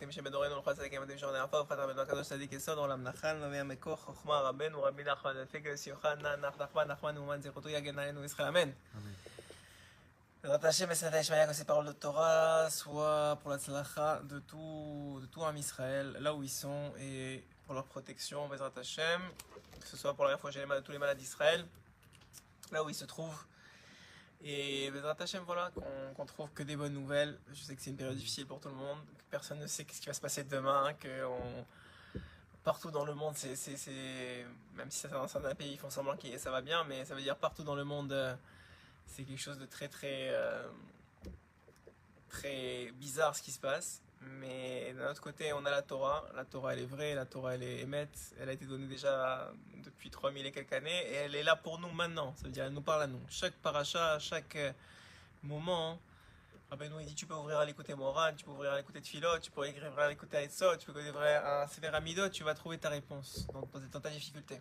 הצדיקים שבדורנו ולכל הצדיקים המתים שעוני עפר ופחת רבנו הקדוש צדיק יסוד עולם נחל נביא המקור חוכמה רבנו רבי נחמן לפי יוחנן נחמן אומן זכותו יגן עלינו וישראל אמן. Bezrat Hashem et Sata Ishmael, que ces paroles de Torah soient pour la tzlacha de tout un Israël, là où ils sont, et pour leur protection, Bezrat Hashem, que ce soit pour la réforme de tous les malades d'Israël, là où ils se trouvent. Et Bezrat Hashem, voilà, qu'on trouve que des bonnes nouvelles. Je sais que c'est une période difficile pour tout le monde, que personne ne sait ce qui va se passer demain, partout dans le monde, même si dans certains pays ils font semblant que ça va bien, mais ça veut dire partout dans le monde, c'est quelque chose de très bizarre ce qui se passe. Mais d'un autre côté, on a la Torah elle est vraie, la Torah elle est émette, elle a été donnée déjà depuis 3000 et quelques années, et elle est là pour nous maintenant, ça veut dire elle nous parle à nous. Chaque paracha, chaque moment, Rabbeinu il dit tu peux ouvrir à l'écouter Moran, tu peux ouvrir à l'écouter Tfilot, tu peux ouvrir à l'écouter Etzot, tu peux ouvrir un Sefer Amidot, tu vas trouver ta réponse dans ta difficulté.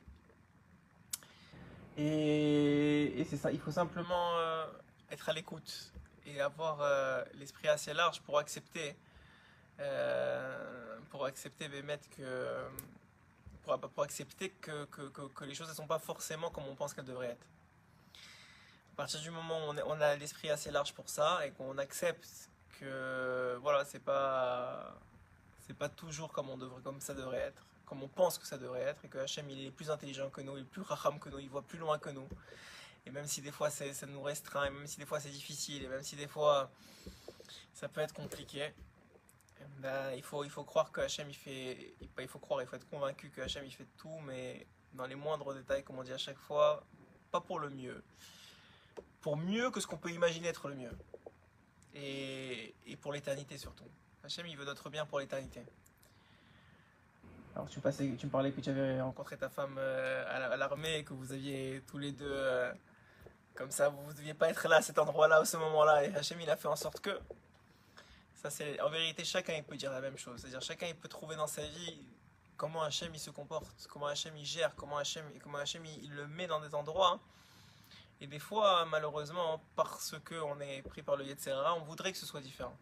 Et c'est ça, il faut simplement être à l'écoute et avoir l'esprit assez large pour accepter que les choses ne sont pas forcément comme on pense qu'elles devraient être. À partir du moment où on a l'esprit assez large pour ça et qu'on accepte que voilà, c'est pas toujours comme ça devrait être, comme on pense que ça devrait être, et que Hachem il est plus intelligent que nous, il est plus racham que nous, il voit plus loin que nous. Et même si des fois ça nous restreint, et même si des fois c'est difficile, et même si des fois ça peut être compliqué, ben, il faut croire que Hachem il faut être convaincu que Hachem il fait tout, mais dans les moindres détails, comme on dit à chaque fois, pas pour le mieux, pour mieux que ce qu'on peut imaginer être le mieux, et pour l'éternité surtout. Hachem il veut notre bien pour l'éternité. Alors tu me parlais que tu avais rencontré ta femme à l'armée et que vous aviez tous les deux comme ça, vous ne deviez pas être là à cet endroit-là, à ce moment-là, et Hachem il a fait en sorte que ça c'est en vérité chacun il peut dire la même chose, c'est-à-dire chacun il peut trouver dans sa vie comment Hachem il se comporte, comment Hachem il gère, comment Hachem il le met dans des endroits, et des fois malheureusement parce qu'on est pris par le Yetzer Hara, on voudrait que ce soit différent.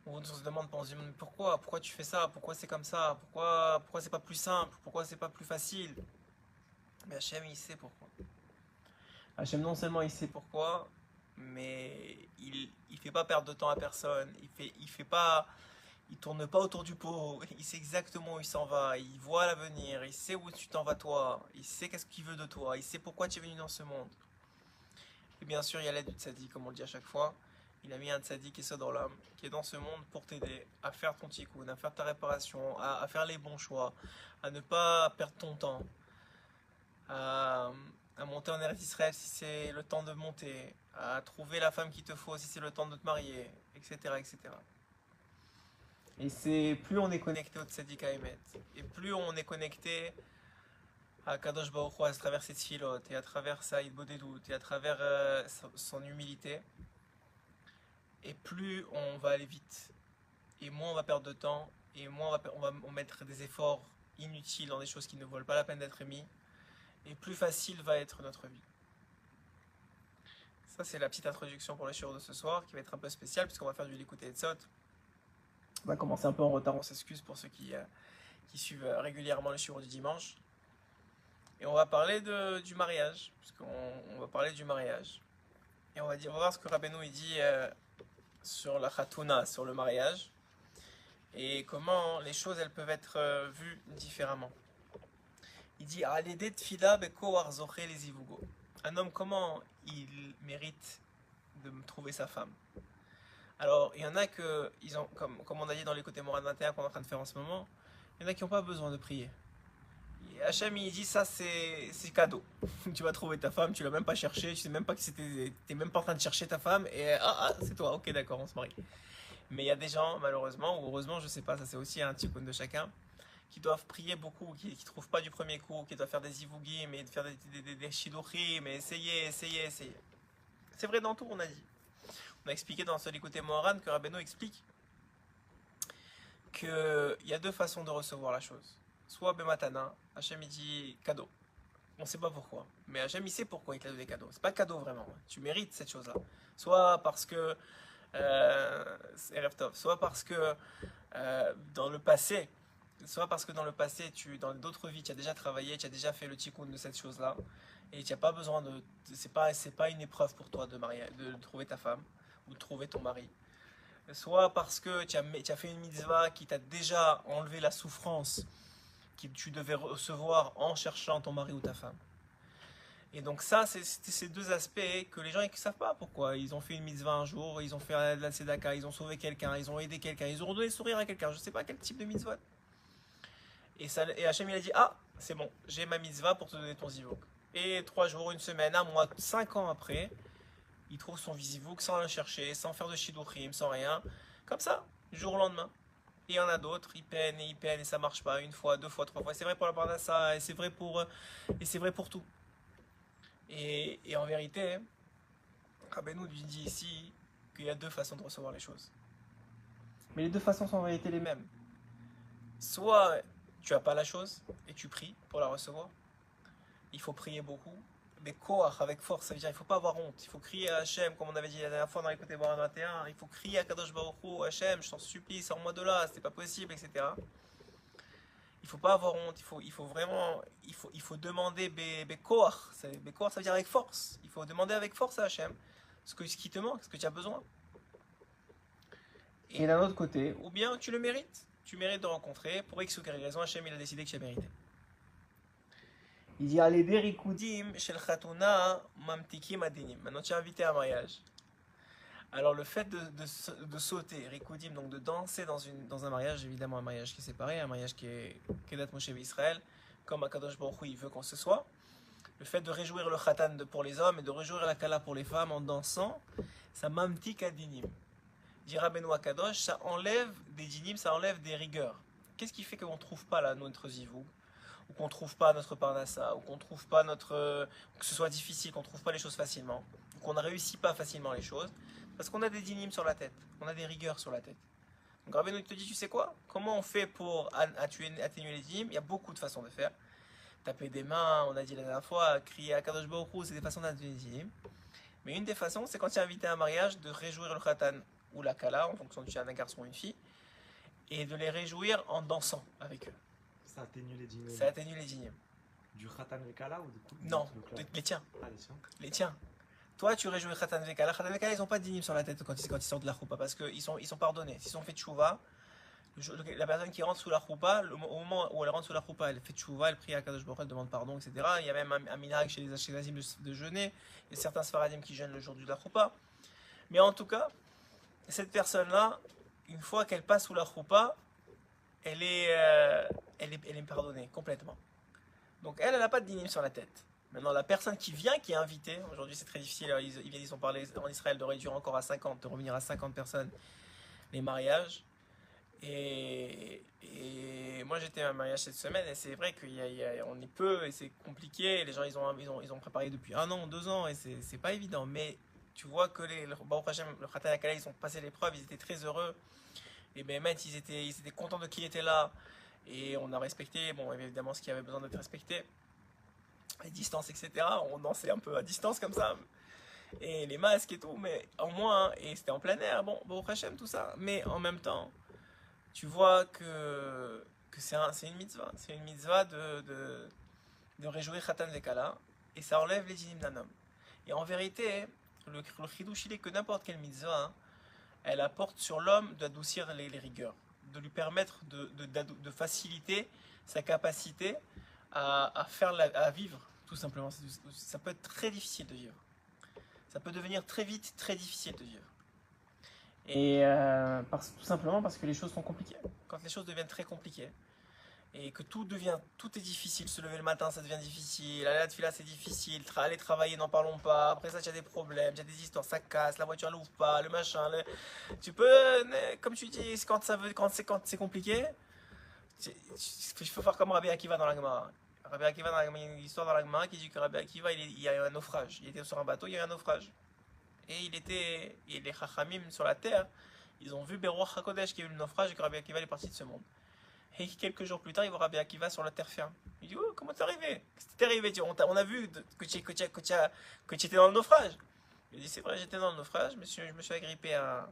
On se demande, on se dit pourquoi tu fais ça, pourquoi c'est comme ça, pourquoi c'est pas plus simple, pourquoi c'est pas plus facile. Mais Hachem il sait pourquoi. Hachem non seulement il sait pourquoi, mais il fait pas perdre de temps à personne, il tourne pas autour du pot, il sait exactement où il s'en va, il voit l'avenir, il sait où tu t'en vas toi, il sait qu'est-ce qu'il veut de toi, il sait pourquoi tu es venu dans ce monde. Et bien sûr il y a l'aide du tzaddik, comme on le dit à chaque fois. Il a mis un tzaddik qui est dans l'homme, qui est dans ce monde pour t'aider à faire ton tikkun, à faire ta réparation, à faire les bons choix, à ne pas perdre ton temps, à monter en Eretz Israël si c'est le temps de monter, à trouver la femme qu'il te faut si c'est le temps de te marier, etc. etc. Et c'est plus on est connecté au tzaddik Haemet, et plus on est connecté à Kadosh Baruch Hu à travers ses tfilot, et à travers sa hitbodedut, et à travers son humilité, et plus on va aller vite, et moins on va perdre de temps, et moins on va mettre des efforts inutiles dans des choses qui ne valent pas la peine d'être émis, et plus facile va être notre vie. Ça c'est la petite introduction pour le shiur de ce soir, qui va être un peu spéciale, puisqu'on va faire du Likutei Etzot. On va commencer un peu en retard, on s'excuse pour ceux qui suivent régulièrement le shiur du dimanche. Et on va parler du mariage, puisqu'on va parler du mariage. Et on va voir ce que Rabbeinu il dit sur la chatouna, sur le mariage, et comment les choses elles peuvent être vues différemment. Il dit un homme, comment il mérite de trouver sa femme. Alors il y en a que comme on a dit dans les côtés Moran 21 qu'on est en train de faire en ce moment, il y en a qui n'ont pas besoin de prier. Hachem il dit ça c'est cadeau. Tu vas trouver ta femme, tu l'as même pas cherché, tu sais même pas que t'es même pas en train de chercher ta femme, et c'est toi, ok d'accord, on se marie. Mais il y a des gens malheureusement ou heureusement, je sais pas, ça c'est aussi un tikkun de chacun, qui doivent prier beaucoup, qui trouvent pas du premier coup, qui doivent faire des ivugim, mais faire des shiduchim, mais essayer. C'est vrai dans tout, on a dit. On a expliqué dans ce Likutei Moharan que Rabbeinu explique qu'il y a deux façons de recevoir la chose. Soit Bematana, Hachem il dit cadeau. On sait pas pourquoi, mais Hachem il sait pourquoi il t'a donné cadeau. C'est pas cadeau vraiment, tu mérites cette chose-là. Soit parce que Erev Tov. Soit parce que dans le passé, dans d'autres vies, tu as déjà travaillé, tu as déjà fait le tikkun de cette chose-là, et tu n'as pas besoin de, c'est pas une épreuve pour toi de marier, de trouver ta femme ou de trouver ton mari. Soit parce que tu as fait une mitzvah qui t'a déjà enlevé la souffrance que tu devais recevoir en cherchant ton mari ou ta femme. Et donc ça, c'est ces deux aspects que les gens ne savent pas pourquoi. Ils ont fait une mitzvah un jour, ils ont fait de la tzedaka, ils ont sauvé quelqu'un, ils ont aidé quelqu'un, ils ont redonné le sourire à quelqu'un. Je ne sais pas quel type de mitzvah. Et Hachem il a dit, ah, c'est bon, j'ai ma mitzvah pour te donner ton zivug. Et 3 jours, une semaine, un mois, 5 ans après, il trouve son zivug sans le chercher, sans faire de shidduchim, sans rien. Comme ça, du jour au lendemain. Et il y en a d'autres, ils peinent et ça marche pas, une fois, 2 fois, 3 fois. C'est vrai pour la parnassa, et c'est vrai pour tout. Et en vérité, Rabbeinu lui dit ici qu'il y a 2 façons de recevoir les choses. Mais les 2 façons sont en vérité les mêmes. Soit tu n'as pas la chose et tu pries pour la recevoir. Il faut prier beaucoup. Mais koach, avec force, ça veut dire il ne faut pas avoir honte. Il faut crier à Hachem, comme on avait dit la dernière fois dans l'écoute Boran 21. Il faut crier à Kadosh Baruch Hu, Hachem, je t'en supplie, sors-moi de là, c'est pas possible, etc. Il ne faut pas avoir honte, il faut vraiment, il faut demander Bekoach. Bekoach, ça veut dire avec force. Il faut demander avec force à Hachem ce qui te manque, ce que tu as besoin. Et d'un autre côté, ou bien tu le mérites. Tu mérites de rencontrer, pour X ou Y raison, Hachem il a décidé que tu as mérité. Il dit Aleder Rikudim Shel Khatuna Mamtikim Adinim. Maintenant tu es invité à un mariage. Alors le fait de sauter, Rikudim, donc de danser dans un mariage, évidemment un mariage qui est séparé, un mariage qui est Kedat Moshe Israël, comme Akadosh Baruch Hu il veut qu'on se soit. Le fait de réjouir le Khatan pour les hommes et de réjouir la Kala pour les femmes en dansant, ça Mamtik Adinim. Dit Rabbeinu Akadosh, ça enlève des dinim, ça enlève des rigueurs. Qu'est-ce qui fait qu'on ne trouve pas là notre zivug, ou qu'on ne trouve pas notre parnassa, ou qu'on ne trouve pas que ce soit difficile, qu'on ne trouve pas les choses facilement, ou qu'on ne réussit pas facilement les choses? Parce qu'on a des dinim sur la tête, on a des rigueurs sur la tête. Donc Rabbeinu te dit, tu sais quoi? Comment on fait pour atténuer les dinim? Il y a beaucoup de façons de faire. Taper des mains, on a dit la dernière fois, crier à Kadosh Baruch Hu, c'est des façons d'atténuer les dinim. Mais une des façons, c'est quand tu es invité à un mariage, de réjouir le khatan ou la kala, en fonction de si tu es un garçon ou une fille, et de les réjouir en dansant avec eux. Ça atténue les dîmes. Ça atténue les dîmes. Du khatan vekala ou du coup Non, les tiens. Ah, les tiens. Les tiens. Toi, tu réjouis khatan vekala. Khatan vekala, ils n'ont pas de dîmes sur la tête quand ils sortent de la choupa, parce qu'ils sont pardonnés. S'ils ont fait tchouva, la personne qui rentre sous la choupa, au moment où elle rentre sous la choupa, elle fait tchouva, elle prie à Kadosh Baruch Hu, elle demande pardon, etc. Il y a même un minhag chez les Ashkenazim de jeûner. Il y a certains Sfaradim qui jeûnent le jour de la choupa. Mais en tout cas, cette personne-là, une fois qu'elle passe sous la choupa, elle est pardonnée complètement. Donc elle n'a pas de dinim sur la tête. Maintenant, la personne qui vient, qui est invitée, aujourd'hui c'est très difficile, ils ont parlé en Israël de réduire encore à 50, de revenir à 50 personnes les mariages. Et moi j'étais à un mariage cette semaine et c'est vrai qu'on est peu et c'est compliqué. Les gens ils ont préparé depuis 1 an, 2 ans et c'est pas évident. Mais tu vois que le Baruch Hashem, le Khatan Akala, ils ont passé l'épreuve, ils étaient très heureux. Et ben ils étaient contents de qui était là. Et on a respecté, bon évidemment ce qui avait besoin d'être respecté, les distances, etc. On dansait un peu à distance comme ça. Et les masques et tout, mais en moins, et c'était en plein air, bon, Baruch Hashem, tout ça. Mais en même temps, tu vois que c'est une mitzvah. C'est une mitzvah de réjouir Khatan Vekala. Et ça enlève les dinim d'un homme. Et en vérité, le chidouch, il est que n'importe quelle mitzvah, elle apporte sur l'homme d'adoucir les rigueurs, de lui permettre de faciliter sa capacité à vivre, tout simplement. Ça peut être très difficile de vivre. Ça peut devenir très vite très difficile de vivre. Et tout simplement parce que les choses sont compliquées. Quand les choses deviennent très compliquées, et que tout est difficile, se lever le matin ça devient difficile, aller à la tefila c'est difficile, aller travailler n'en parlons pas, après ça tu as des problèmes, tu as des histoires, ça casse, la voiture n'ouvre pas, le machin, tu peux, comme tu dis, quand c'est compliqué, il faut faire comme Rabbi Akiva dans la Gemara. Rabbi Akiva il y a une histoire dans la Gemara qui dit que Rabbi Akiva il y a eu un naufrage, il était sur un bateau, il y a eu un naufrage, et les Chachamim sur la terre, ils ont vu Beruach HaKodesh qui a eu le naufrage et que Rabbi Akiva est parti de ce monde. Et quelques jours plus tard, il voit Rabbi Akiva sur la terre ferme. Il dit, oh, comment t'es arrivé? Qu'est-ce qui t'est arrivé? On a vu que tu étais dans le naufrage. Il dit, c'est vrai, j'étais dans le naufrage, je me suis agrippé à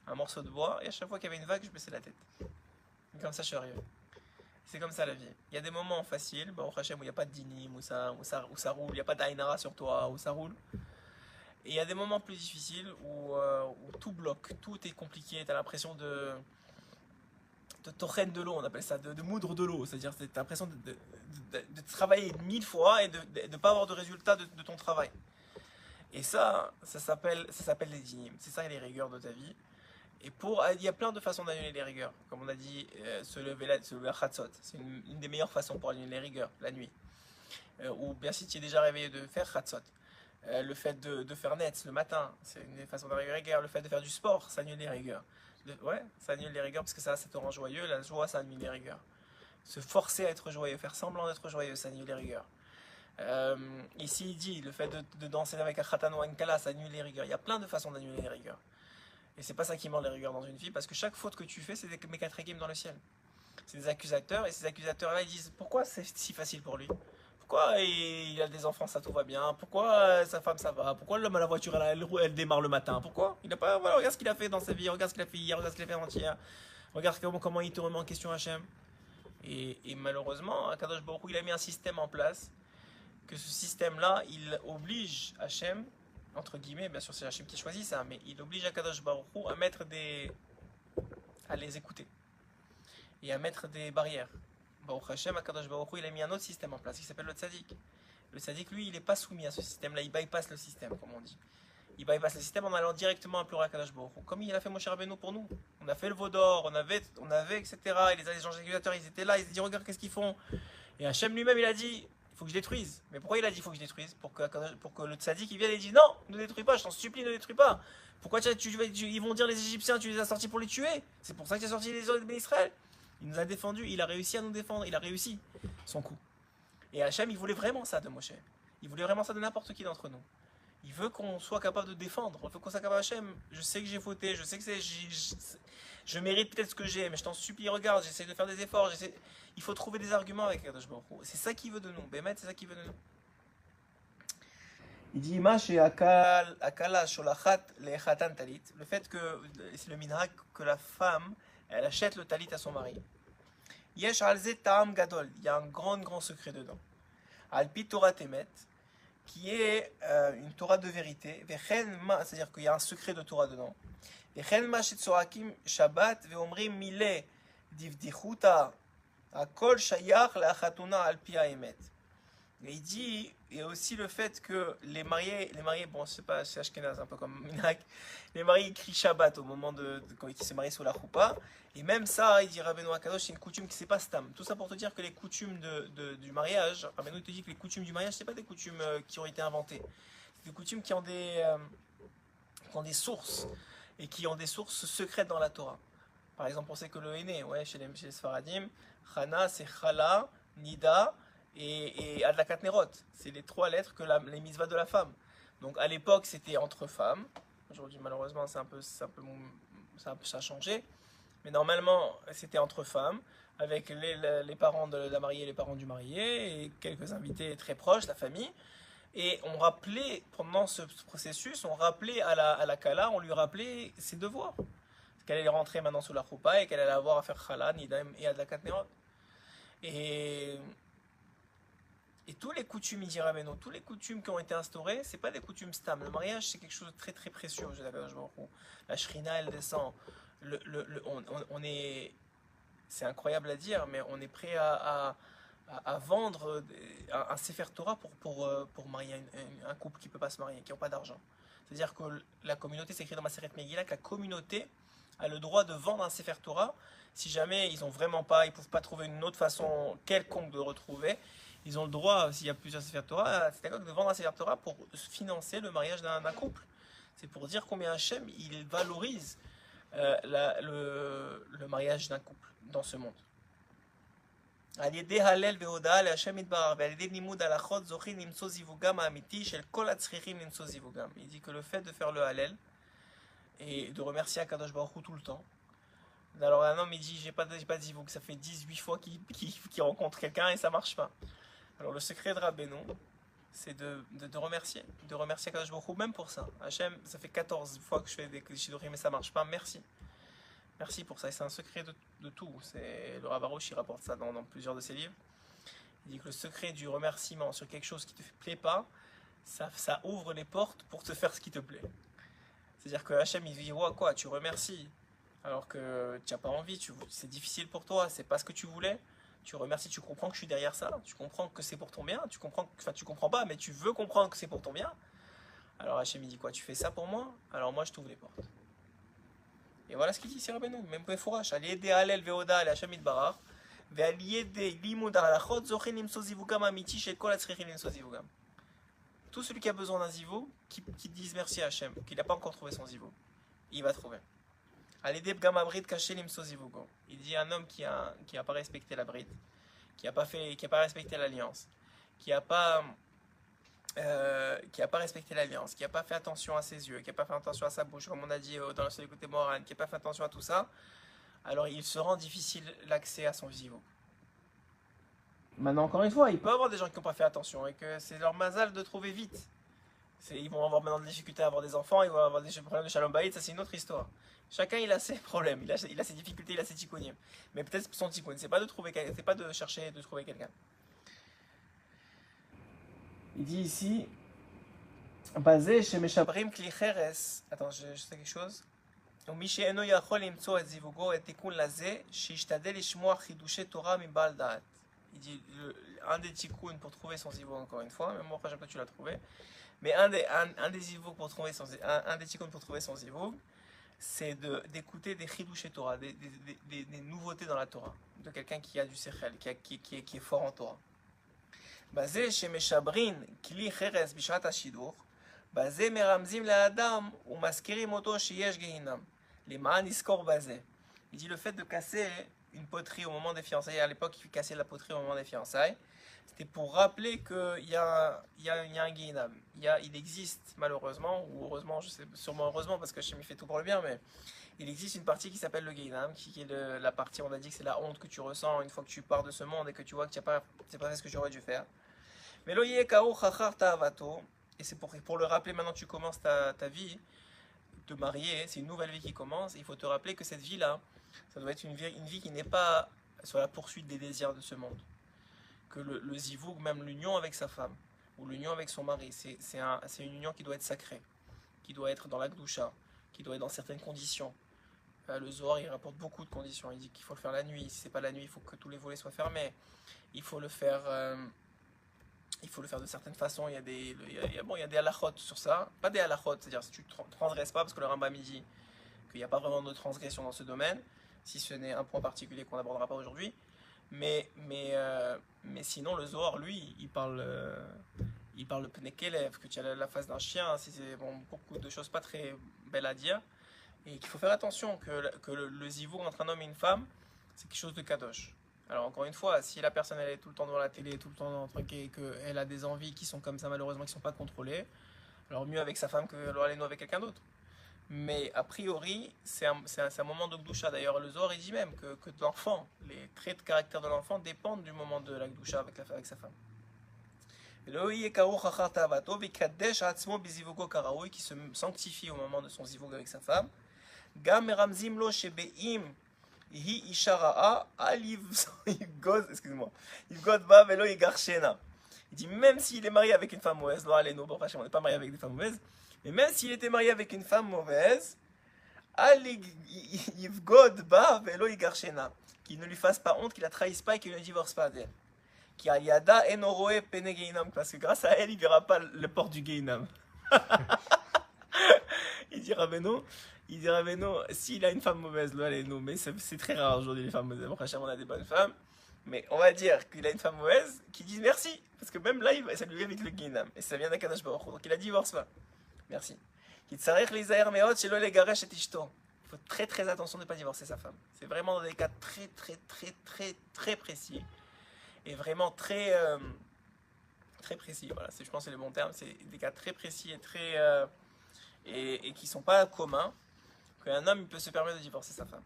un morceau de bois, et à chaque fois qu'il y avait une vague, je baissais la tête. Et comme ça, je suis arrivé. C'est comme ça la vie. Il y a des moments faciles, bah, au Hachem, où il n'y a pas de dinim, où ça roule, il n'y a pas d'Ainara sur toi, où ça roule. Et il y a des moments plus difficiles où tout bloque, tout est compliqué, tu as l'impression de torrent de l'eau, on appelle ça, de moudre de l'eau. C'est-à-dire que tu as l'impression de travailler 1000 fois et de ne pas avoir de résultat de ton travail. Et ça s'appelle les dinim. C'est ça les rigueurs de ta vie. Et il y a plein de façons d'annuler les rigueurs. Comme on a dit, se lever à Khatsot. C'est une des meilleures façons pour annuler les rigueurs, la nuit. Ou bien si tu es déjà réveillé de faire Khatsot. Le fait de faire net le matin, c'est une des façons d'annuler les rigueurs. Le fait de faire du sport, ça annule les rigueurs. Ouais, ça annule les rigueurs parce que ça te rend joyeux. La joie, ça annule les rigueurs. Se forcer à être joyeux, faire semblant d'être joyeux, ça annule les rigueurs. Ici, il dit, le fait de danser avec un khatan ou un kala, ça annule les rigueurs. Il y a plein de façons d'annuler les rigueurs. Et c'est pas ça qui ment les rigueurs dans une vie, parce que chaque faute que tu fais, c'est des mécatrégim dans le ciel. C'est des accusateurs, et ces accusateurs-là, ils disent pourquoi c'est si facile pour lui? Pourquoi il a des enfants, ça tout va bien? Pourquoi sa femme, ça va? Pourquoi l'homme à la voiture, elle démarre le matin? Pourquoi? Il a pas, voilà, regarde ce qu'il a fait dans sa vie, regarde ce qu'il a fait hier, regarde ce qu'il a fait avant-hier, regarde comment il te remet en question Hachem. Et malheureusement, Kadosh Baruch Hu, il a mis un système en place, que ce système-là, il oblige Hachem, entre guillemets, bien sûr c'est Hachem qui choisit ça, mais il oblige Akadosh Baruch Hu à les écouter et à mettre des barrières. Baruch Hashem, Akadosh Baruch Hu, il a mis un autre système en place qui s'appelle le tzaddik. Le tzaddik, lui, il n'est pas soumis à ce système-là, il bypass le système, comme on dit. Il bypass le système en allant directement implorer Akadosh Baruch Hu, comme il a fait Moshe Rabbeinu pour nous. On a fait le Vaudor, on avait etc. Et les anges régulateurs, ils étaient là, ils se dit regarde qu'est-ce qu'ils font. Et Hachem lui-même, il a dit il faut que je détruise. Mais pourquoi il a dit il faut que je détruise? Pour que le tzaddik il vienne et dise non, ne détruis pas, je t'en supplie, ne détruis pas. Pourquoi ils vont dire les Égyptiens, tu les as sortis pour les tuer? C'est pour ça que tu as sorti les autres d'Israël. Il nous a défendus, il a réussi à nous défendre, il a réussi son coup. Et Hachem, il voulait vraiment ça de Moshe. Il voulait vraiment ça de n'importe qui d'entre nous. Il veut qu'on soit capable de défendre. Il veut qu'on soit capable, Hachem, je sais que j'ai fauté, je sais que je mérite peut-être ce que j'ai, mais je t'en supplie, regarde, j'essaie de faire des efforts, il faut trouver des arguments avec Kadosh Baruch Hu. C'est ça qu'il veut de nous. Bémet, c'est ça qu'il veut de nous. Il dit akala sholachat lechatan talit. Le fait que c'est le minhag que la femme elle achète le talit à son mari. Yesh alze ta'am gadol. Il y a un grand secret dedans. Alpi Torah temet, qui est une Torah de vérité. C'est-à-dire qu'il y a un secret de Torah dedans. Vechen ma shetzorakim Shabbat veomrim mile divdichuta. Akol shayach la chatuna alpi haemet. Et il dit, il y a aussi le fait que les mariés, bon, c'est pas, c'est Ashkenaz, un peu comme Minak, les mariés crient Shabbat au moment quand ils se marient sous la choupa. Et même ça, il dit Rabbeinu Akadosh, c'est une coutume qui c'est pas stam. Tout ça pour te dire que les coutumes du mariage, Rabbeinu te dit que les coutumes du mariage, c'est pas des coutumes qui ont été inventées. C'est des coutumes qui ont des sources et qui ont des sources secrètes dans la Torah. Par exemple, on sait que le Héné, ouais, chez les Sfaradim, Chana, c'est Chala, Nida et Adlakat Nerot. C'est les 3 lettres que les mitzvahs de la femme. Donc à l'époque, c'était entre femmes. Aujourd'hui, malheureusement, ça a changé. Mais normalement, c'était entre femmes, avec les parents de la mariée et les parents du marié, et quelques invités très proches, la famille. Et on rappelait, pendant ce processus, on rappelait à la Kala, on lui rappelait ses devoirs. Qu'elle allait rentrer maintenant sous la choupa et qu'elle allait avoir à faire Chala, Nida et Adlakat Nerot. Et tous les coutumes, il dit Rabbeinu, tous les coutumes qui ont été instaurées, c'est pas des coutumes stam. Le mariage, c'est quelque chose de très très précieux. La shrina, elle descend. C'est incroyable à dire, mais on est prêt à vendre un Sefer Torah pour marier un couple qui ne peut pas se marier, qui n'a pas d'argent. C'est-à-dire que la communauté, c'est écrit dans Maseret Megillah, que la communauté a le droit de vendre un Sefer Torah si jamais ils ne peuvent pas trouver une autre façon quelconque de le retrouver. Ils ont le droit, s'il y a plusieurs Sefer Torah, c'est de vendre un Sefer Torah pour financer le mariage d'un couple. C'est pour dire combien Hachem il valorise le mariage d'un couple dans ce monde. Il dit que le fait de faire le Hallel et de remercier Akadosh Baruch Hu tout le temps. Alors un homme il dit j'ai pas de zivug, ça fait 18 fois qu'il rencontre quelqu'un et ça marche pas. Alors le secret de Rabbeinu, c'est de remercier. De remercier Kadosh Baruch Hu, même pour ça. Hachem, ça fait 14 fois que je fais des shidurim et ça marche pas. Merci. Merci pour ça. Et c'est un secret de tout. Le Rav Arush, il rapporte ça dans plusieurs de ses livres. Il dit que le secret du remerciement sur quelque chose qui ne te plaît pas, ça ouvre les portes pour te faire ce qui te plaît. C'est-à-dire que Hachem, il dit, ouais, quoi, tu remercies alors que tu n'as pas envie, c'est difficile pour toi, c'est pas ce que tu voulais. Tu remercies, tu comprends que je suis derrière ça, tu comprends que c'est pour ton bien, tu comprends pas, mais tu veux comprendre que c'est pour ton bien. Alors Hachem, il dit quoi, tu fais ça pour moi, alors moi je t'ouvre les portes. Et voilà ce qu'il dit ici Rabbeinu, même pour Fourash, Aliédé Halel Veoda al Hachem Itbarach, Ve'aliédé Limud Halachot Zochin Limso Zivugam Amiti Shekol Atzrichin Limso Zivugam. Tout celui qui a besoin d'un zivou, qui dise merci à Hachem, qu'il n'a pas encore trouvé son zivou, il va trouver. Aliédé Bgam Abrit Kaché Limso Zivugo. Il dit un homme qui a pas respecté la bride, qui a pas respecté l'alliance, qui a pas respecté l'alliance, qui a pas fait attention à ses yeux, qui a pas fait attention à sa bouche, comme on a dit dans le seul côté Moran, qui a pas fait attention à tout ça, alors il se rend difficile l'accès à son zivou. Maintenant, encore une fois, il peut y avoir des gens qui n'ont pas fait attention et que c'est leur mazal de trouver vite. Ils vont avoir maintenant des difficultés à avoir des enfants, ils vont avoir des problèmes de shalom bayit, ça c'est une autre histoire. Chacun il a ses problèmes, il a ses difficultés, il a ses tikkunim. Mais peut-être son tikkun, c'est pas de chercher de trouver quelqu'un. Il dit ici, basé chez Meshabrim Kli Cheres. Attends, je sais quelque chose. ומי שאינו יכול למצוא את זיווגו את תיקון לזה, שישתדל לשמוע חידושי תורה מבעל דעת. Il dit, un des tikkuns pour trouver son zivug, encore une fois, même moi j'aime que tu l'as trouvé, mais un des zivug pour trouver un des tikkuns pour trouver son zivug, c'est d'écouter des chidushé Torah, des nouveautés dans la Torah, de quelqu'un qui a du sechel, qui est fort en Torah. Basé chez Meshabrin, Kli Cheres Bishat Hashidur, basé Meramzim Le'adam, ou Maskerim Oto Sheyesh Gehinam, les Ma'an Iskor basé. Il dit le fait de casser une poterie au moment des fiançailles, à l'époque il cassait la poterie au moment des fiançailles, c'était pour rappeler qu'il y a un Gehinam. Il existe malheureusement, ou heureusement, je sais sûrement heureusement parce que Hachem fait tout pour le bien, mais il existe une partie qui s'appelle le Gehinam, qui est la partie, on a dit que c'est la honte que tu ressens une fois que tu pars de ce monde et que tu vois que tu n'as pas fait ce que tu aurais dû faire. Mais lo yekao chachar ta'avato, et c'est pour le rappeler, maintenant tu commences ta vie, te marier, c'est une nouvelle vie qui commence, il faut te rappeler que cette vie-là, ça doit être une vie qui n'est pas sur la poursuite des désirs de ce monde. Que le zivug, même l'union avec sa femme, ou l'union avec son mari, c'est une union qui doit être sacrée, qui doit être dans la gdusha, qui doit être dans certaines conditions. Le Zohar, il rapporte beaucoup de conditions. Il dit qu'il faut le faire la nuit. Si c'est pas la nuit, il faut que tous les volets soient fermés. Il faut le faire de certaines façons. Il y a des halachot sur ça. Pas des halachot, c'est-à-dire si tu ne transgresses pas, parce que le Rambam dit qu'il n'y a pas vraiment de transgression dans ce domaine, si ce n'est un point particulier qu'on n'abordera pas aujourd'hui. Mais sinon, le Zohar, lui, il parle de Pnekelev, que tu as la face d'un chien. C'est beaucoup de choses pas très belles à dire. Et qu'il faut faire attention que le zivug entre un homme et une femme, c'est quelque chose de kadosh. Alors encore une fois, si la personne elle est tout le temps devant la télé, tout le temps dans le truc et qu'elle a des envies qui sont comme ça malheureusement, qui ne sont pas contrôlées, alors mieux avec sa femme que aller avec quelqu'un d'autre. Mais a priori, c'est un moment de gdusha. D'ailleurs, le Zohar il dit même que l'enfant, les traits de caractère de l'enfant dépendent du moment de la gdusha avec sa femme. Qui se sanctifie au moment de son zivug avec sa femme. Gam meramzim lo shebeim hi isha ra'a al yivgod, excuse-moi, yivgod ba velo yigarshena. Il dit même s'il est marié avec une femme mauvaise, non allez, nous, bon, on n'est pas marié avec des femmes mauvaises, mais même s'il était marié avec une femme mauvaise, al yivgod ba velo yigarshena, qu'il ne lui fasse pas honte, qu'il la trahisse pas et qu'il ne divorce pas d'elle. Qui a yada enoroe pene geinam, parce que grâce à elle, il verra pas le port du geinam. Il dit Rabbeinu, s'il a une femme mauvaise, là, allez, nous, mais c'est très rare aujourd'hui les femmes mauvaises. Bon, on a des bonnes femmes, mais on va dire qu'il a une femme mauvaise qui dit merci, parce que même là, ça lui évite le guinam, et ça vient d'Akadosh Baruch Hu, donc il a divorce pas. Merci. Il faut très très attention de ne pas divorcer sa femme. C'est vraiment dans des cas très très très très très précis, et vraiment très très précis. Voilà, je pense que c'est le bon terme. C'est des cas très précis et très et qui ne sont pas communs, qu'un homme il peut se permettre de divorcer sa femme.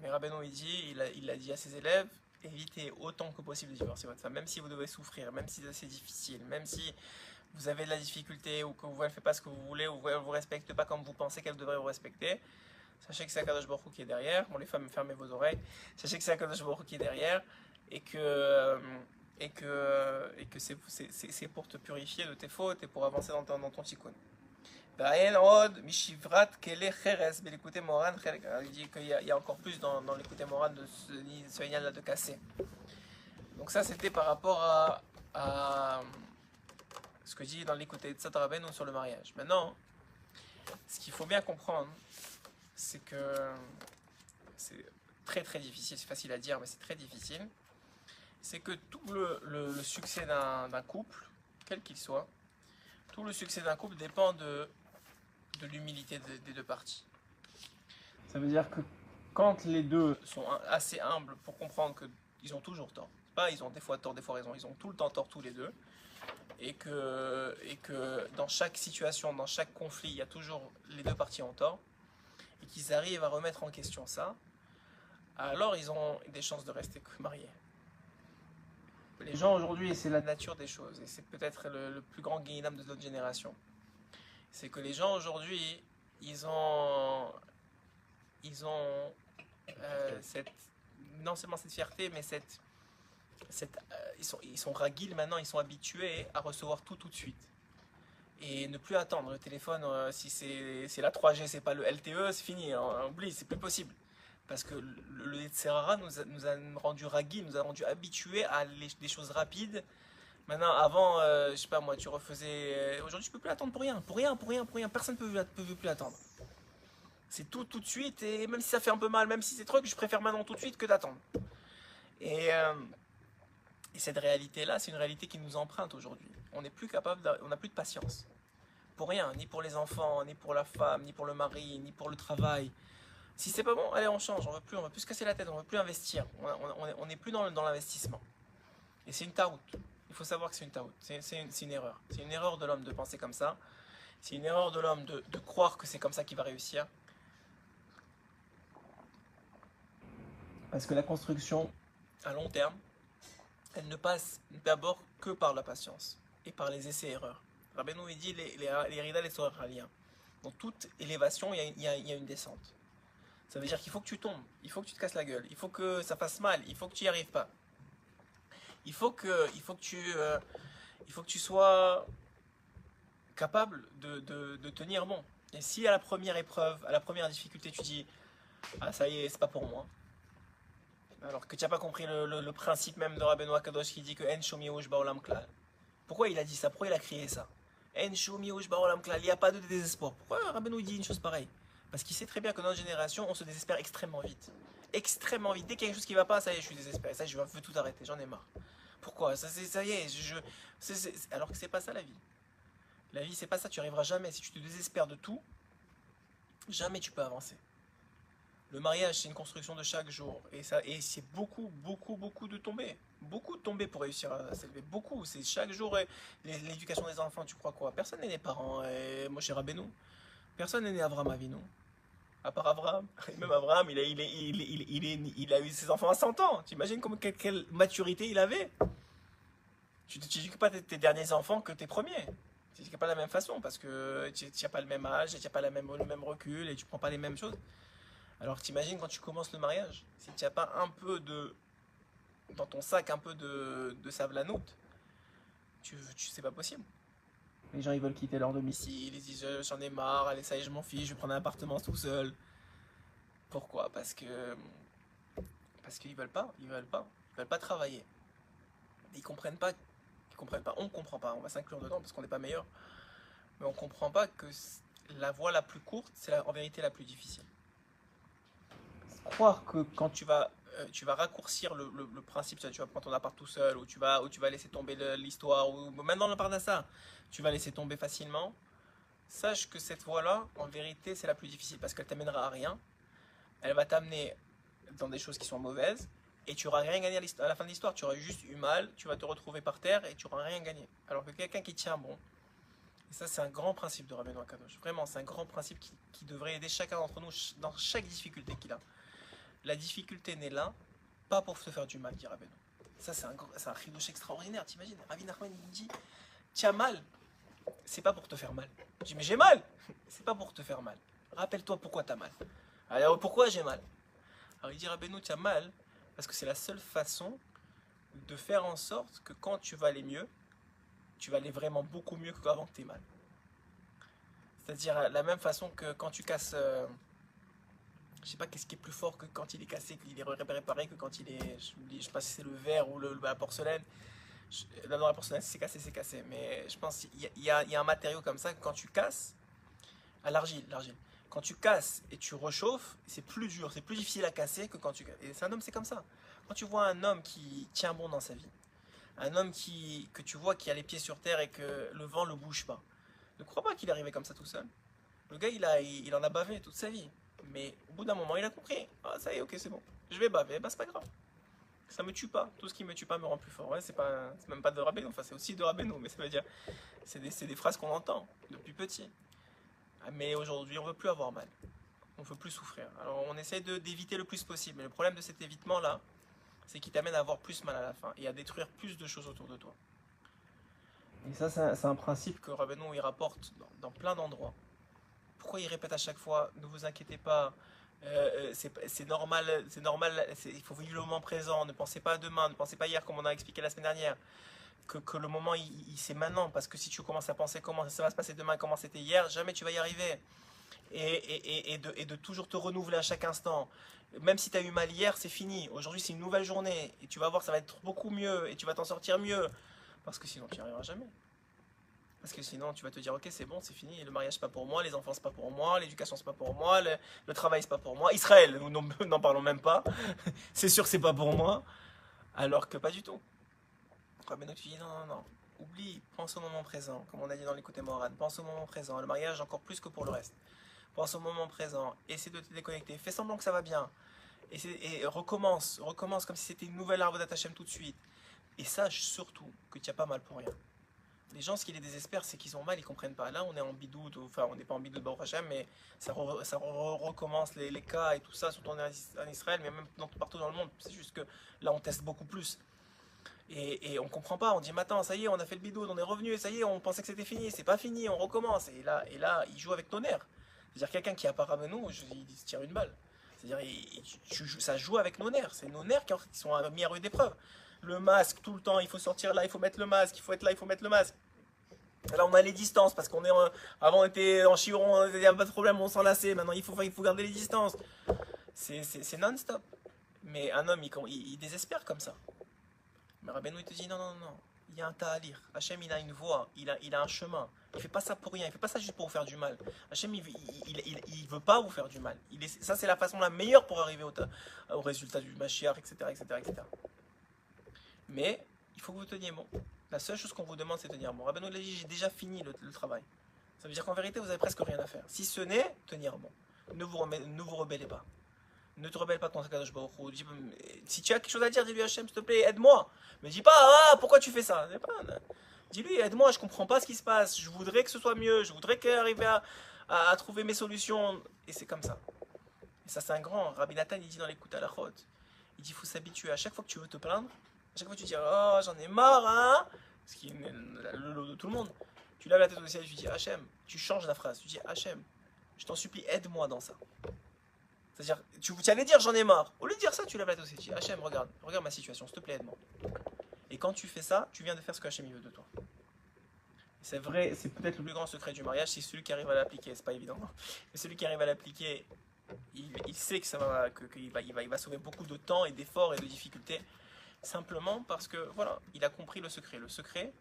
Mais Rabbeinu il a dit à ses élèves, évitez autant que possible de divorcer votre femme, même si vous devez souffrir, même si c'est difficile, même si vous avez de la difficulté ou que elle ne fait pas ce que vous voulez ou elle ne vous respecte pas comme vous pensez qu'elle devrait vous respecter, sachez que c'est Akadosh Baruch Hu qui est derrière. Bon, les femmes, fermez vos oreilles. Sachez que c'est Akadosh Baruch Hu qui est derrière et que, c'est pour te purifier de tes fautes et pour avancer dans ton tikkun. Il dit qu'il y a encore plus dans l'écouté Moran de ce là de casser. Donc ça c'était par rapport à ce que dit dans l'écouté de Satraben ou sur le mariage. Maintenant, ce qu'il faut bien comprendre, c'est que c'est très très difficile, c'est facile à dire mais c'est très difficile, c'est que tout le succès d'un couple, quel qu'il soit, tout le succès d'un couple dépend de l'humilité des deux parties. Ça veut dire que quand les deux sont assez humbles pour comprendre qu'ils ont toujours tort, pas ils ont des fois tort, des fois raison, ils ont tout le temps tort tous les deux, et que dans chaque situation, dans chaque conflit, il y a toujours les deux parties ont tort, et qu'ils arrivent à remettre en question ça, alors ils ont des chances de rester mariés. Les gens aujourd'hui, c'est la nature des choses, et c'est peut-être le plus grand guéhinam de notre génération. C'est que les gens aujourd'hui, ils ont non seulement cette fierté, mais ils sont raguils maintenant, ils sont habitués à recevoir tout de suite. Et ne plus attendre le téléphone, si c'est la 3G, c'est pas le LTE, c'est fini, on oublie, c'est plus possible. Parce que le Yetzirah nous a rendu raguils, nous a rendu habitués à des choses rapides. Maintenant, avant, je sais pas moi, tu refaisais. Aujourd'hui, tu peux plus attendre pour rien. Personne ne peut plus attendre. C'est tout de suite, et même si ça fait un peu mal, même si c'est truc, je préfère maintenant tout de suite que d'attendre. Et cette réalité-là, c'est une réalité qui nous emprunte aujourd'hui. On n'est plus capable, on n'a plus de patience. Pour rien, ni pour les enfants, ni pour la femme, ni pour le mari, ni pour le travail. Si c'est pas bon, allez, on change, on veut plus se casser la tête, on veut plus investir. On n'est plus dans l'investissement. Et c'est une taroute. Il faut savoir que c'est une taroute, c'est une erreur. C'est une erreur de l'homme de penser comme ça. C'est une erreur de l'homme de croire que c'est comme ça qu'il va réussir. Parce que la construction, à long terme, elle ne passe d'abord que par la patience et par les essais-erreurs. Rabbeinu il dit les rida les soraliens. Dans toute élévation, il y a une descente. Ça veut dire qu'il faut que tu tombes, il faut que tu te casses la gueule, il faut que ça fasse mal, il faut que tu n'y arrives pas. Il faut que tu sois capable de tenir bon. Et si à la première épreuve, à la première difficulté, tu dis ah ça y est, c'est pas pour moi. Alors que tu n'as pas compris le principe même de Rabbeinu Akadosh qui dit que En Shomi Ush Baolam Klal. Pourquoi il a dit ça? Pourquoi il a crié ça? En Shomi Ush Baolam Klal. Il n'y a pas de désespoir. Pourquoi Rabbeinu dit une chose pareille? Parce qu'il sait très bien que dans notre génération, on se désespère extrêmement vite. Extrêmement vite. Dès qu'il y a quelque chose qui ne va pas, ça y est, je suis désespéré. Ça, je veux tout arrêter. J'en ai marre. Pourquoi? Ça y est. Alors que c'est pas ça la vie. La vie, c'est pas ça. Tu n'y arriveras jamais. Si tu te désespères de tout, jamais tu peux avancer. Le mariage, c'est une construction de chaque jour. Et c'est beaucoup de tomber. Beaucoup de tomber pour réussir à s'élever. Beaucoup. C'est chaque jour. L'éducation des enfants, tu crois quoi? Personne n'est né parent. Moshe Rabbeinu. Personne n'est né Avraham Avinu. À part Avraham. Même Avraham, il a eu ses enfants à 100 ans. Tu imagines quelle maturité il avait? Tu n'éduques pas tes derniers enfants que tes premiers. Tu n'éduques pas de la même façon parce que tu n'as pas le même âge, tu n'as pas le même recul et tu ne prends pas les mêmes choses. Alors t'imagines quand tu commences le mariage, si tu n'as pas un peu dans ton sac un peu de savlanout, c'est pas possible. Les gens ils veulent quitter leur domicile, ils disent j'en ai marre, allez ça y est je m'en fiche, je vais prendre un appartement tout seul. Pourquoi? Parce qu'ils veulent pas travailler. Ils comprennent pas, on comprend pas, on va s'inclure dedans parce qu'on n'est pas meilleur, mais on comprend pas que la voie la plus courte, c'est en vérité la plus difficile. Croire que quand tu vas raccourcir le principe, tu vas prendre ton appart tout seul, ou tu vas laisser tomber l'histoire, ou même dans le Parnassa, tu vas laisser tomber facilement, sache que cette voie-là, en vérité, c'est la plus difficile, parce qu'elle t'amènera à rien, elle va t'amener dans des choses qui sont mauvaises, et tu n'auras rien gagné à la fin de l'histoire, tu auras juste eu mal, tu vas te retrouver par terre, et tu n'auras rien gagné. Alors que quelqu'un qui tient bon, et ça c'est un grand principe de Rabbeinu Akadosh, vraiment c'est un grand principe qui devrait aider chacun d'entre nous dans chaque difficulté qu'il a. La difficulté n'est là, pas pour te faire du mal, dit Rabbeinu. Ça, c'est un chidouche extraordinaire, t'imagines? Rabbi Nachman dit, tu as mal, c'est pas pour te faire mal. Je dis, mais j'ai mal. C'est pas pour te faire mal. Rappelle-toi pourquoi t'as mal. Alors, pourquoi j'ai mal? Alors, il dit, Rabbeinu, tu as mal parce que c'est la seule façon de faire en sorte que quand tu vas aller mieux, tu vas aller vraiment beaucoup mieux qu'avant que tu aies mal. C'est-à-dire la même façon que quand tu casses, je sais pas qu'est-ce qui est plus fort que quand il est cassé, qu'il est réparé, que quand il est, je sais pas si c'est le verre ou la porcelaine. Là, dans la porcelaine, si c'est cassé. Mais je pense qu'il y a un matériau comme ça que quand tu casses, à l'argile. Quand tu casses et tu réchauffes, c'est plus dur, c'est plus difficile à casser que quand tu casses. Et c'est un homme, c'est comme ça. Quand tu vois un homme qui tient bon dans sa vie, un homme que tu vois qui a les pieds sur terre et que le vent ne le bouge pas, ne crois pas qu'il est arrivé comme ça tout seul. Le gars, il en a bavé toute sa vie. Mais au bout d'un moment, il a compris. Ah, ça y est, ok, c'est bon. Je vais baver, bah c'est pas grave. Ça me tue pas. Tout ce qui me tue pas me rend plus fort. Ouais, c'est même pas de Rabbeinu, enfin c'est aussi de Rabbeinu, mais ça veut dire, c'est des phrases qu'on entend depuis petit. Mais aujourd'hui, on veut plus avoir mal. On veut plus souffrir. Alors on essaie d'éviter le plus possible. Mais le problème de cet évitement-là, c'est qu'il t'amène à avoir plus mal à la fin et à détruire plus de choses autour de toi. Et ça, c'est un principe que Rabbeinu il rapporte dans plein d'endroits. Pourquoi il répète à chaque fois, ne vous inquiétez pas, c'est normal, il faut vivre le moment présent, ne pensez pas à demain, ne pensez pas hier comme on a expliqué la semaine dernière, que le moment c'est maintenant, parce que si tu commences à penser comment ça va se passer demain, comment c'était hier, jamais tu vas y arriver. Et de toujours te renouveler à chaque instant. Même si tu as eu mal hier, c'est fini. Aujourd'hui, c'est une nouvelle journée. Et tu vas voir, ça va être beaucoup mieux. Et tu vas t'en sortir mieux. Parce que sinon, tu n'y arriveras jamais. Parce que sinon, tu vas te dire, ok, c'est bon, c'est fini. Le mariage, c'est pas pour moi. Les enfants, c'est pas pour moi. L'éducation, c'est pas pour moi. Le travail, c'est pas pour moi. Israël, nous n'en parlons même pas. C'est sûr que c'est pas pour moi. Alors que pas du tout. Rabbeinu tu dis, non. Oublie, pense au moment présent. Comme on a dit dans l'écoute Moran. Pense au moment présent. Le mariage, encore plus que pour le reste. Pense au moment présent, essaie de te déconnecter, fais semblant que ça va bien, et recommence comme si c'était une nouvelle arbre d'Hachem tout de suite. Et sache surtout que tu n'as pas mal pour rien. Les gens, ce qui les désespère, c'est qu'ils ont mal, ils ne comprennent pas. Là, on est en bidoute, enfin, on n'est pas en bidoute Baruch Hashem, mais ça recommence les cas et tout ça, surtout en Israël, mais même partout dans le monde. C'est juste que là, on teste beaucoup plus. Et on ne comprend pas, on dit, mais attends, ça y est, on a fait le bidoute, on est revenu, ça y est, on pensait que c'était fini, c'est pas fini, on recommence. Et là, ils jouent avec nos nerfs. C'est-à-dire quelqu'un qui a pas Rabbeinu, il se tire une balle. C'est-à-dire ça joue avec nos nerfs. C'est nos nerfs qui sont mis à rude épreuve. Le masque, tout le temps, il faut sortir là, il faut mettre le masque, il faut être là, il faut mettre le masque. Là, on a les distances parce qu'on est avant on était en chiron, il n'y a pas de problème, on s'enlaçait. Maintenant, il faut garder les distances. C'est non-stop. Mais un homme, il désespère comme ça. Mais Rabbeinu, il te dit non. Il y a un tas à lire. Hachem, il a une voie, il a un chemin. Il ne fait pas ça pour rien, il ne fait pas ça juste pour vous faire du mal. Hachem, il veut pas vous faire du mal. Ça, c'est la façon la meilleure pour arriver au résultat du Mashiach, etc. Mais il faut que vous teniez bon. La seule chose qu'on vous demande, c'est de tenir bon. Rabbeinu l'a dit, j'ai déjà fini le travail. Ça veut dire qu'en vérité, vous avez presque rien à faire. Si ce n'est, tenir bon. Ne vous rebellez pas. Ne te rebelle pas contre Kadosh Baruch Hu. Si tu as quelque chose à dire, dis-lui Hachem, s'il te plaît, aide-moi. Ne dis pas, pourquoi tu fais ça? Dis-lui, aide-moi, je comprends pas ce qui se passe. Je voudrais que ce soit mieux. Je voudrais arriver à trouver mes solutions. Et c'est comme ça. Et ça, c'est un grand. Rabbi Nathan, il dit dans l'écoute à la chôte. Il dit, il faut s'habituer. À chaque fois que tu veux te plaindre, à chaque fois que tu dis, oh, j'en ai marre, hein. Ce qui est le lot de tout le monde. Tu lèves la tête au ciel et tu dis, Hachem. Tu changes la phrase. Tu dis, Hachem, je t'en supplie, aide-moi dans ça. C'est-à-dire, tu allais dire j'en ai marre. Au lieu de dire ça, tu lèves la tête aussi. Tu dis Hachem, regarde ma situation, s'il te plaît, aide-moi. Et quand tu fais ça, tu viens de faire ce que Hachem veut de toi. C'est vrai, c'est peut-être le plus grand secret du mariage, c'est celui qui arrive à l'appliquer. C'est pas évident, mais celui qui arrive à l'appliquer, il sait que il va sauver beaucoup de temps et d'efforts et de difficultés. Simplement parce que, voilà, il a compris le secret. Le secret,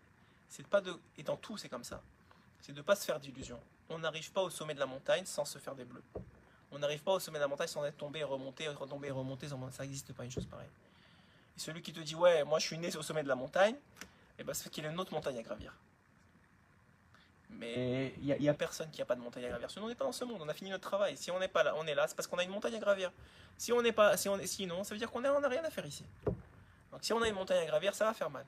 c'est pas de. Et dans tout, c'est comme ça. C'est de ne pas se faire d'illusions. On n'arrive pas au sommet de la montagne sans se faire des bleus. On n'arrive pas au sommet de la montagne sans être tombé et remonté, ça n'existe pas une chose pareille. Et celui qui te dit, ouais, moi je suis né au sommet de la montagne, et ben c'est qu'il y a une autre montagne à gravir. Mais il n'y a personne qui n'a pas de montagne à gravir. Sinon on n'est pas dans ce monde, on a fini notre travail. Si on n'est pas là, on est là, c'est parce qu'on a une montagne à gravir. Sinon, ça veut dire qu'on n'a rien à faire ici. Donc si on a une montagne à gravir, ça va faire mal.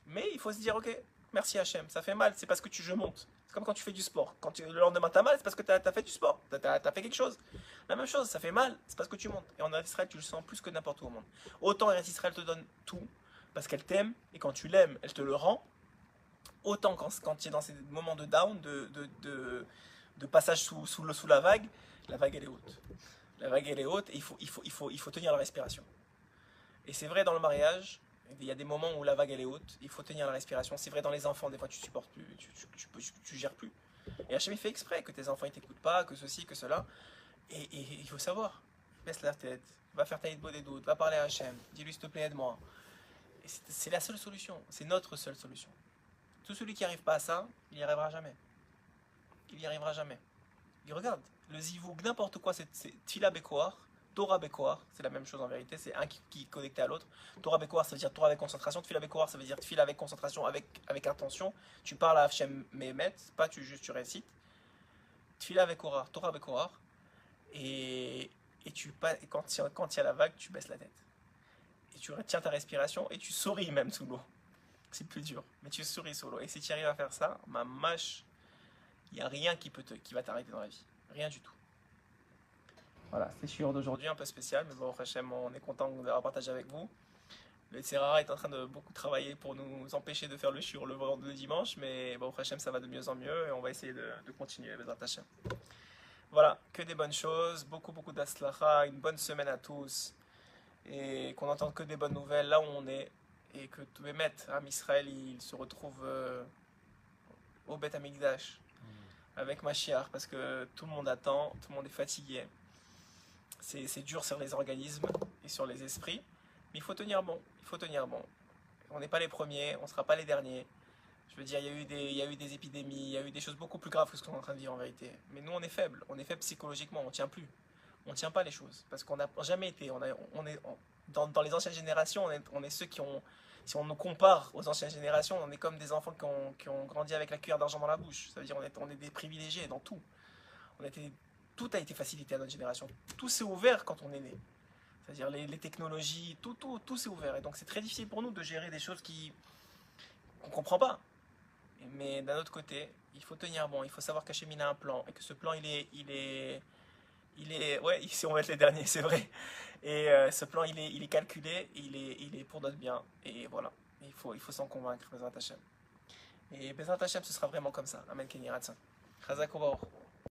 Mais il faut se dire, ok, merci Hachem, ça fait mal, c'est parce que je monte. C'est comme quand tu fais du sport. Le lendemain t'as mal, c'est parce que t'as fait du sport. T'as fait quelque chose. La même chose, ça fait mal, c'est parce que tu montes. Et en Israël, tu le sens plus que n'importe où au monde. Autant Israël te donne tout, parce qu'elle t'aime, et quand tu l'aimes, elle te le rend. autant quand tu es dans ces moments de down, de passage sous la vague elle est haute. La vague elle est haute et il faut tenir la respiration. Et c'est vrai dans le mariage, il y a des moments où la vague elle est haute, il faut tenir la respiration. C'est vrai dans les enfants, des fois tu supportes plus, tu gères plus. Et Hachem il fait exprès que tes enfants ils t'écoutent pas, que ceci, que cela. Et il faut savoir, baisse la tête, va faire ta hitbo des doutes, va parler à Hachem, dis-lui s'il te plaît aide-moi. C'est la seule solution, c'est notre seule solution. Tout celui qui n'arrive pas à ça, il n'y arrivera jamais. Il n'y arrivera jamais. Et regarde, le zivoug, n'importe quoi, c'est Tfila Bekoar, Torah Bekoar, c'est la même chose en vérité, c'est un qui est connecté à l'autre. Torah Bekoar, ça veut dire Torah avec concentration, Tfila Bekoar, ça veut dire Tfila avec concentration, avec intention. Tu parles à Hachem Mehemet, pas juste tu récites. Tfila Bekoar, Torah Bekoar, et quand il y a la vague, tu baisses la tête. Et tu retiens ta respiration et tu souris même sous l'eau. C'est plus dur, mais tu souris sous l'eau. Et si tu arrives à faire ça, ma mâche, il n'y a rien qui va t'arrêter dans la vie. Rien du tout. Voilà, c'est sûr d'aujourd'hui un peu spécial, mais bon, Hachem, on est content d'avoir partagé avec vous. Le Tzerara est en train de beaucoup travailler pour nous empêcher de faire le shiur le dimanche, mais bon, Hachem, ça va de mieux en mieux et on va essayer de continuer, Bezrat Hachem. Voilà, que des bonnes choses, beaucoup d'aslacha, une bonne semaine à tous, et qu'on n'entende que des bonnes nouvelles là où on est, et que tout Bémet, Israël, il se retrouve au Beth Amikdash, avec Mashiach, parce que tout le monde attend, tout le monde est fatigué. C'est dur sur les organismes et sur les esprits, mais il faut tenir bon, On n'est pas les premiers, on ne sera pas les derniers. Je veux dire, il y a eu des épidémies, il y a eu des choses beaucoup plus graves que ce qu'on est en train de vivre en vérité. Mais nous, on est faible psychologiquement, on ne tient plus. On ne tient pas les choses, parce qu'on n'a jamais été. Dans les anciennes générations, on est ceux qui ont... Si on nous compare aux anciennes générations, on est comme des enfants qui ont grandi avec la cuillère d'argent dans la bouche. Ça veut dire on est des privilégiés dans tout. Tout a été facilité à notre génération. Tout s'est ouvert quand on est né. C'est-à-dire les technologies, tout s'est ouvert. Et donc c'est très difficile pour nous de gérer des choses qu'on ne comprend pas. Mais d'un autre côté, il faut tenir bon, il faut savoir qu'Hachem a un plan et que ce plan ouais, ici on va être les derniers, c'est vrai. Et ce plan il est calculé, il est pour notre bien. Et voilà, il faut s'en convaincre, Bezrat Hachem. Et Bezrat Hachem, ce sera vraiment comme ça. Amen, Kenny Ratsan. Chazak Ovaor.